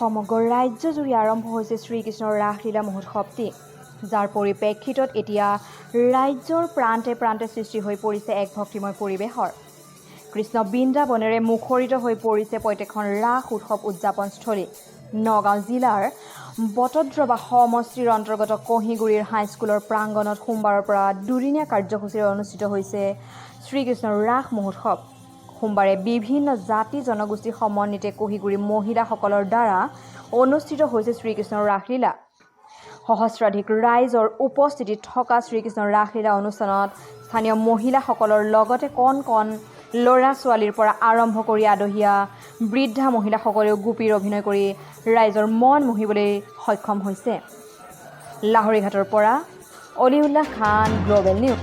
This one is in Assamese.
সমগ্ৰ ৰাজ্যজুৰি আৰম্ভ হৈছে শ্ৰীকৃষ্ণৰ ৰাসলীলা মহোৎসৱটি, যাৰ পৰিপ্ৰেক্ষিতত এতিয়া ৰাজ্যৰ প্ৰান্তে প্ৰান্তে সৃষ্টি হৈ পৰিছে এক ভক্তিময় পৰিৱেশৰ। কৃষ্ণ বৃন্দাবনেৰে মুখৰিত হৈ পৰিছে প্ৰত্যেকখন ৰাস উৎসৱ উদযাপনস্থলী। নগাঁও জিলাৰ বটদ্ৰৱা সমষ্টিৰ অন্তৰ্গত কহিগুৰিৰ হাইস্কুলৰ প্ৰাংগণত সোমবাৰৰ পৰা দুদিনীয়া কাৰ্যসূচীৰে অনুষ্ঠিত হৈছে শ্ৰীকৃষ্ণৰ ৰাস মহোৎসৱ। সোমবাৰে বিভিন্ন জাতি জনগোষ্ঠী সমন্বিতে কহিগুৰি মহিলাসকলৰ দ্বাৰা অনুষ্ঠিত হৈছে শ্ৰীকৃষ্ণৰ ৰাসলীলা। সহস্ৰাধিক ৰাইজৰ উপস্থিতিত থকা শ্ৰীকৃষ্ণৰ ৰাসলীলা অনুষ্ঠানত স্থানীয় মহিলাসকলৰ লগতে কণ কণ ল'ৰা ছোৱালীৰ পৰা আৰম্ভ কৰি আদহীয়া বৃদ্ধা মহিলাসকলেও গোপীৰ অভিনয় কৰি ৰাইজৰ মন মোহিবলৈ সক্ষম হৈছে। লাহৰীঘাটৰ পৰা অলিউল্লাহ খান, গ্ল'বেল নিউজ।